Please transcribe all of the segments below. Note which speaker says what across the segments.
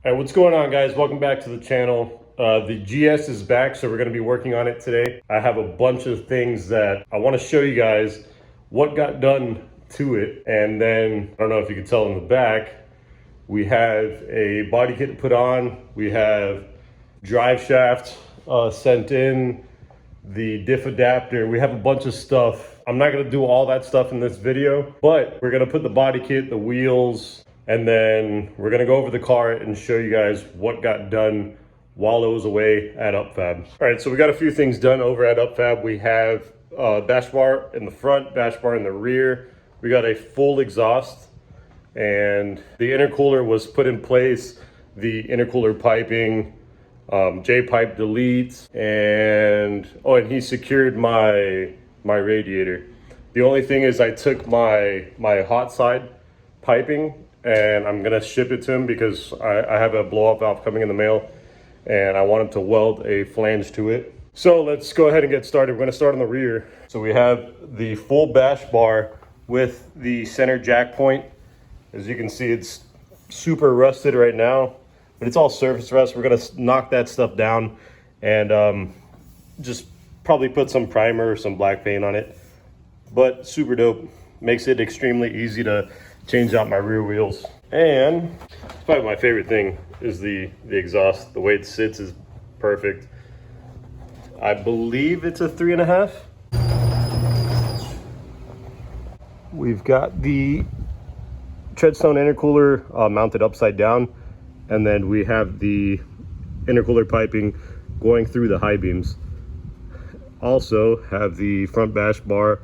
Speaker 1: All right, what's going on, guys? Welcome back to the channel. The GS is back, so we're going to be working on it today. I have a bunch of things that I want to show you guys what got done to it. And then, I don't know if you can tell in the back, we have a body kit put on. We have drive shaft sent in, the diff adapter. We have a bunch of stuff. I'm not going to do all that stuff in this video, but we're going to put the body kit, the wheels, and then we're gonna go over the car and show you guys what got done while it was away at Upfab. All right, so we got a few things done over at Upfab. We have bash bar in the front, bash bar in the rear. We got a full exhaust, and the intercooler was put in place. The intercooler piping, J-pipe deletes, and he secured my radiator. The only thing is I took my hot side piping and I'm gonna ship it to him because I have a blow up valve coming in the mail and I want him to weld a flange to it. So let's go ahead and get started. We're gonna start on the rear. So we have the full bash bar with the center jack point. As you can see, it's super rusted right now, but it's all surface rust. We're gonna knock that stuff down and just probably put some primer or some black paint on it. But super dope. Makes it extremely easy to change out my rear wheels. And it's probably my favorite thing is the exhaust. The way it sits is perfect. I believe it's a 3.5. We've got the treadstone intercooler mounted upside down, and then we have the intercooler piping going through the high beams. Also have the front bash bar,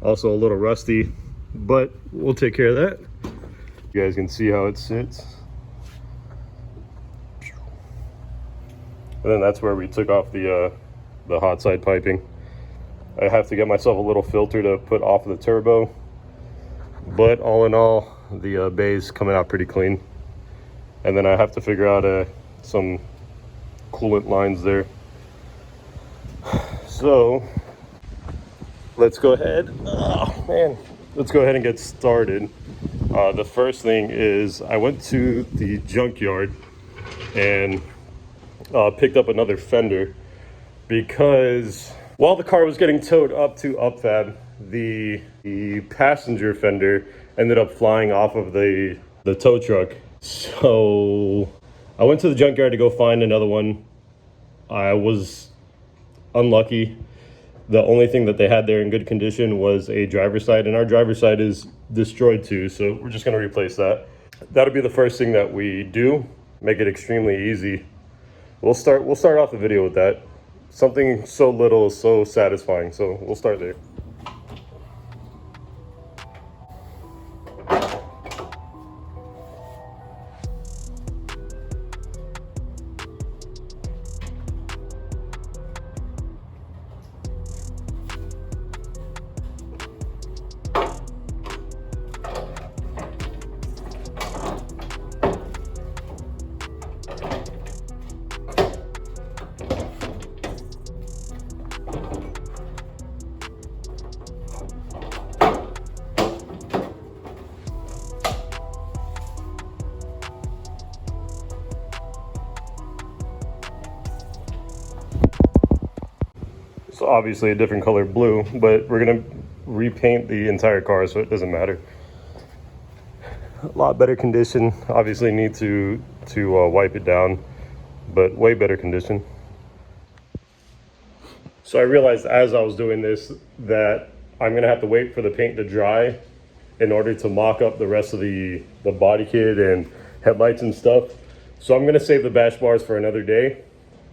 Speaker 1: also a little rusty, but we'll take care of that. You guys can see how it sits. And then that's where we took off the hot side piping. I have to get myself a little filter to put off of the turbo, but all in all, the bay's coming out pretty clean. And then I have to figure out some coolant lines there. So let's go ahead. Oh man. Let's go ahead and get started. The first thing is I went to the junkyard and picked up another fender because while the car was getting towed up to Upfab, the passenger fender ended up flying off of the tow truck. So I went to the junkyard to go find another one. I was unlucky. The only thing that they had there in good condition was a driver's side, and our driver's side is destroyed too, so we're just gonna replace that. That'll be the first thing that we do, make it extremely easy. We'll start off the video with that. Something so little is so satisfying, so we'll start there. It's obviously a different color blue, but we're gonna repaint the entire car, so it doesn't matter. A lot better condition. Obviously need to wipe it down, but way better condition. So I realized as I was doing this that I'm gonna have to wait for the paint to dry in order to mock up the rest of the body kit and headlights and stuff. So I'm gonna save the bash bars for another day.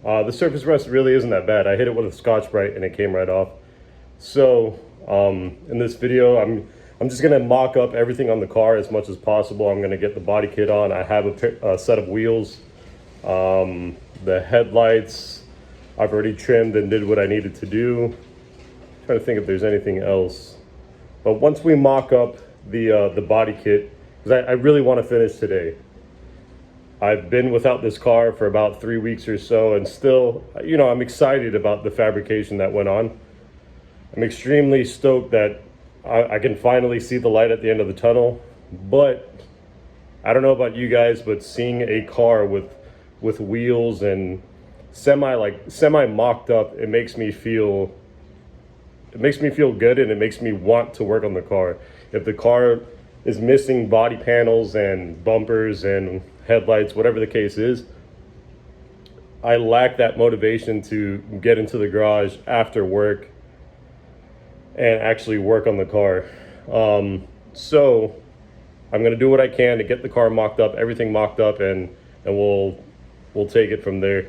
Speaker 1: The surface rust really isn't that bad. I hit it with a Scotch-Brite and it came right off. So in this video, I'm just gonna mock up everything on the car as much as possible. I'm gonna get the body kit on. I have a set of wheels. The headlights, I've already trimmed and did what I needed to do. I'm trying to think if there's anything else. But once we mock up the body kit, because I really want to finish today. I've been without this car for about 3 weeks or so, and still, you know, I'm excited about the fabrication that went on. I'm extremely stoked that I can finally see the light at the end of the tunnel, but I don't know about you guys, but seeing a car with wheels and semi mocked up, it makes me feel good, and it makes me want to work on the car. If the car is missing body panels and bumpers and headlights, whatever the case is, I lack that motivation to get into the garage after work and actually work on the car. So I'm gonna do what I can to get the car mocked up, everything mocked up, and we'll take it from there.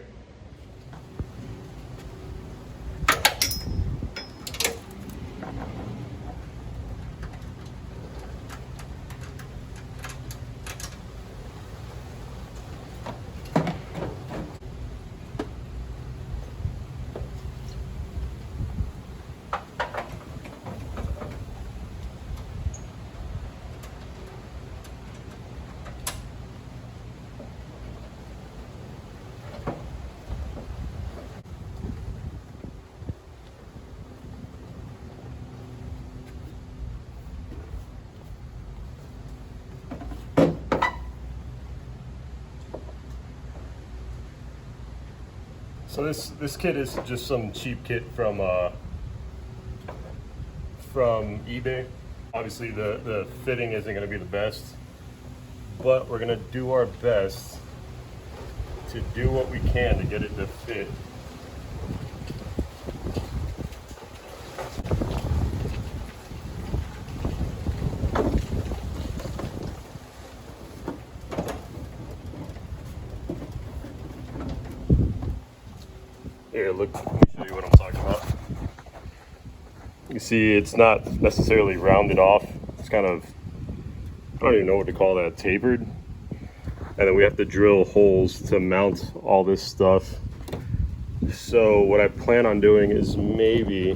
Speaker 1: So this kit is just some cheap kit from eBay. Obviously the fitting isn't going to be the best, but we're going to do our best to do what we can to get it to fit. Here, look, let me show you what I'm talking about. You see, it's not necessarily rounded off. It's kind of, I don't even know what to call that, tapered. And then we have to drill holes to mount all this stuff. So what I plan on doing is maybe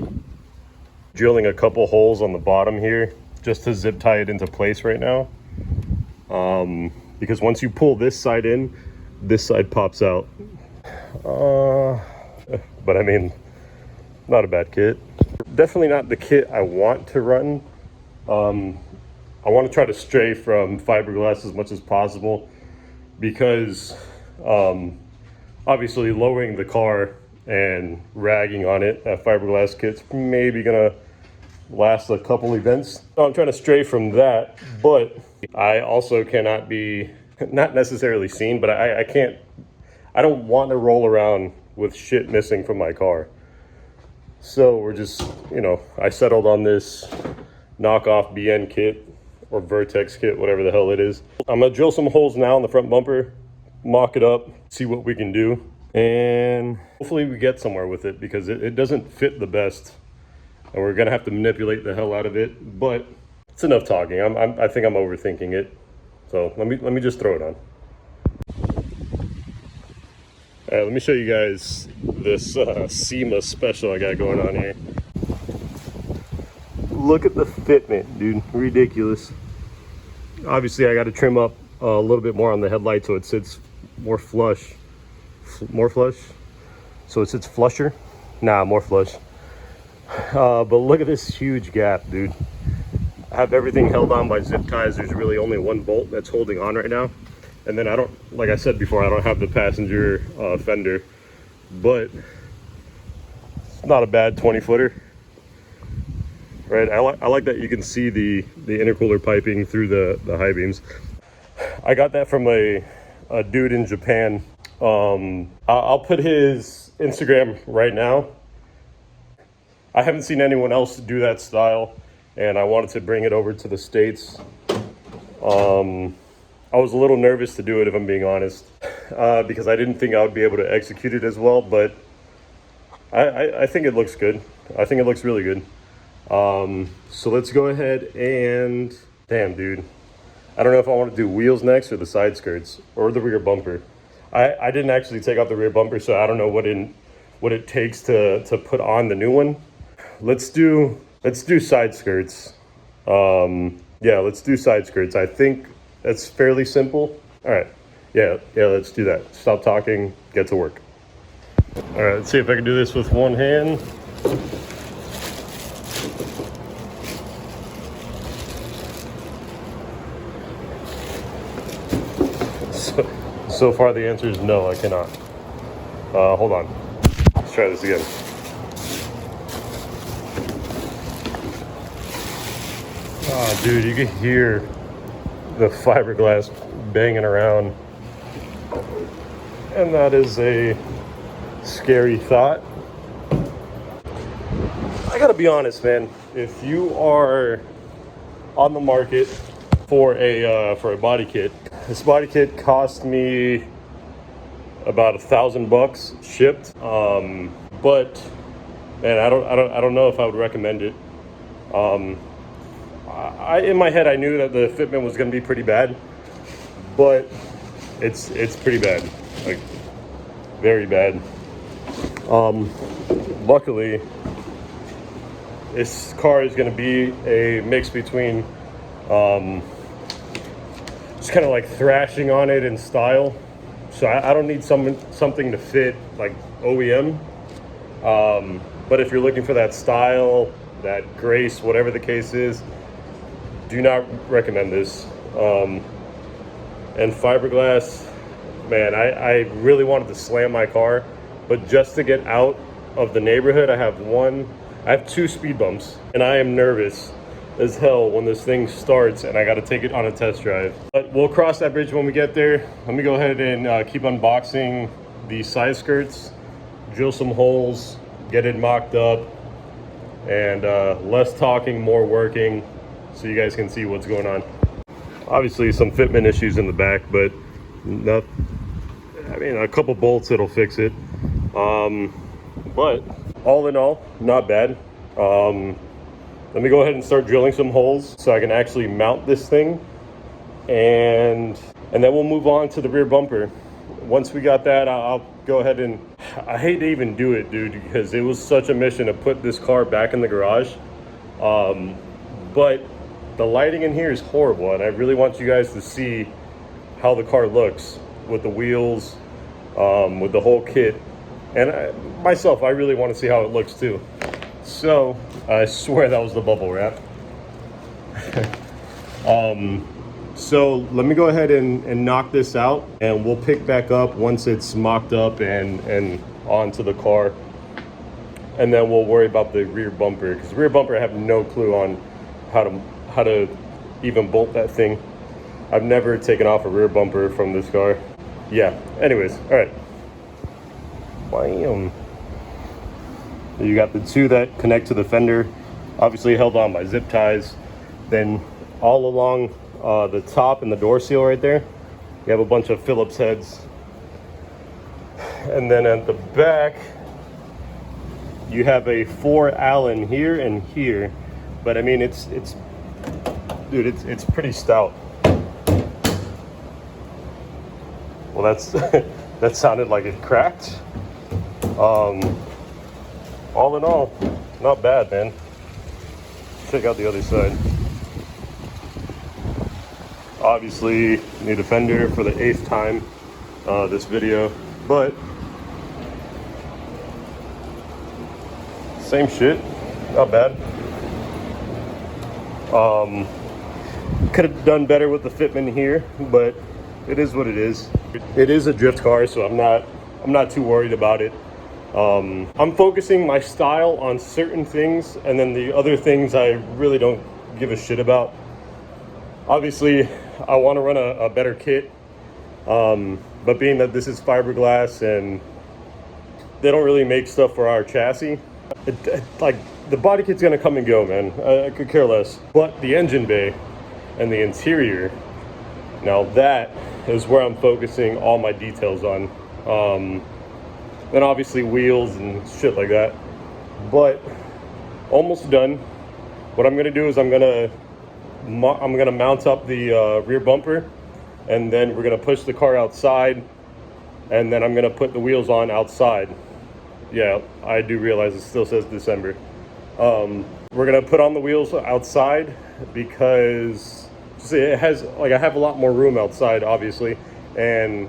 Speaker 1: drilling a couple holes on the bottom here just to zip tie it into place right now. Because once you pull this side in, this side pops out. But I mean, not a bad kit. Definitely not the kit I want to run. I want to try to stray from fiberglass as much as possible, because obviously lowering the car and ragging on it at fiberglass kit's maybe gonna last a couple events. So I'm trying to stray from that, but I also cannot be, not necessarily seen, but I don't want to roll around with shit missing from my car. So we're just, you know, I settled on this knockoff BN kit or Vertex kit, whatever the hell it is. I'm gonna drill some holes now in the front bumper, mock it up, see what we can do, and hopefully we get somewhere with it, because it doesn't fit the best, and we're gonna have to manipulate the hell out of it. But it's enough talking. I think I'm overthinking it. So let me just throw it on. Let me show you guys this SEMA special I got going on here. Look at the fitment, dude. Ridiculous. Obviously, I got to trim up a little bit more on the headlight so it sits more flush. More flush? So it sits flusher? Nah, more flush. But look at this huge gap, dude. I have everything held on by zip ties. There's really only one bolt that's holding on right now. And then I don't, like I said before, I don't have the passenger fender, but it's not a bad 20-footer, right? I like that you can see the intercooler piping through the high beams. I got that from a dude in Japan. I'll put his Instagram right now. I haven't seen anyone else do that style, and I wanted to bring it over to the States. I was a little nervous to do it, if I'm being honest, because I didn't think I would be able to execute it as well, but I think it looks good. I think it looks really good. So let's go ahead and, damn, dude. I don't know if I want to do wheels next or the side skirts or the rear bumper. I didn't actually take out the rear bumper, so I don't know what it takes to put on the new one. Let's do side skirts. Yeah, let's do side skirts. I think that's fairly simple. All right, yeah, let's do that. Stop talking, get to work. All right, let's see if I can do this with one hand. So far the answer is no, I cannot. Hold on, let's try this again. Oh, dude, you can hear the fiberglass banging around, and that is a scary thought. I gotta be honest, man. If you are on the market for a body kit, this body kit cost me about $1,000 shipped. But man, I don't know if I would recommend it. In my head, I knew that the Fitment was going to be pretty bad, but it's pretty bad, like very bad. Luckily, this car is going to be a mix between just kind of like thrashing on it in style. So I don't need something to fit like OEM. But if you're looking for that style, that grace, whatever the case is, do not recommend this. And fiberglass, man, I really wanted to slam my car, but just to get out of the neighborhood, I have 2 speed bumps, and I am nervous as hell when this thing starts and I got to take it on a test drive. But we'll cross that bridge when we get there. Let me go ahead and keep unboxing the side skirts, drill some holes, get it mocked up, and less talking, more working, so you guys can see what's going on. Obviously some fitment issues in the back, but a couple bolts, it'll fix it. But all in all, not bad. Let me go ahead and start drilling some holes so I can actually mount this thing, and then we'll move on to the rear bumper. Once we got that, I'll go ahead and, I hate to even do it, dude, because it was such a mission to put this car back in the garage. But the lighting in here is horrible, and I really want you guys to see how the car looks with the wheels, with the whole kit. And myself, I really want to see how it looks too. So I swear that was the bubble wrap. So let me go ahead and knock this out, and we'll pick back up once it's mocked up and onto the car. And then we'll worry about the rear bumper, because the rear bumper, I have no clue on how to even bolt that thing. I've never taken off a rear bumper from this car. Yeah, anyways, all right. Bam. You got the 2 that connect to the fender, obviously held on by zip ties. Then all along the top and the door seal right there, you have a bunch of Phillips heads. And then at the back, you have a 4 Allen here and here. But I mean, it's pretty stout. Well, that sounded like it cracked. All in all, not bad, man. Check out the other side. Obviously, need a fender for the 8th time this video, but same shit, not bad. Could have done better with the fitment here, but it is what it is. It is a drift car, so I'm not too worried about it. I'm focusing my style on certain things, and then the other things I really don't give a shit about. Obviously, I want to run a better kit, but being that this is fiberglass and they don't really make stuff for our chassis, like the body kit's gonna come and go, man. I could care less. But the engine bay and the interior, now that is where I'm focusing all my details on. Then obviously wheels and shit like that. But almost done. What I'm gonna do is I'm gonna mount up the rear bumper, and then we're gonna push the car outside, and then I'm gonna put the wheels on outside. Yeah, I do realize it still says December. We're gonna put on the wheels outside because it has, like, I have a lot more room outside, obviously, and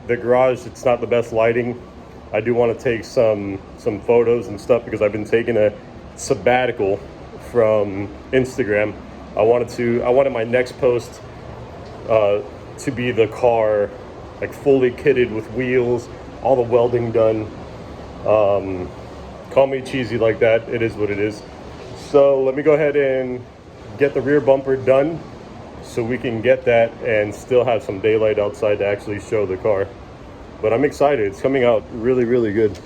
Speaker 1: the garage, it's not the best lighting. I do want to take some photos and stuff because I've been taking a sabbatical from Instagram. I wanted my next post to be the car like fully kitted with wheels, all the welding done. Call me cheesy like that, it is what it is. So let me go ahead and get the rear bumper done so we can get that and still have some daylight outside to actually show the car. But I'm excited, it's coming out really, really good.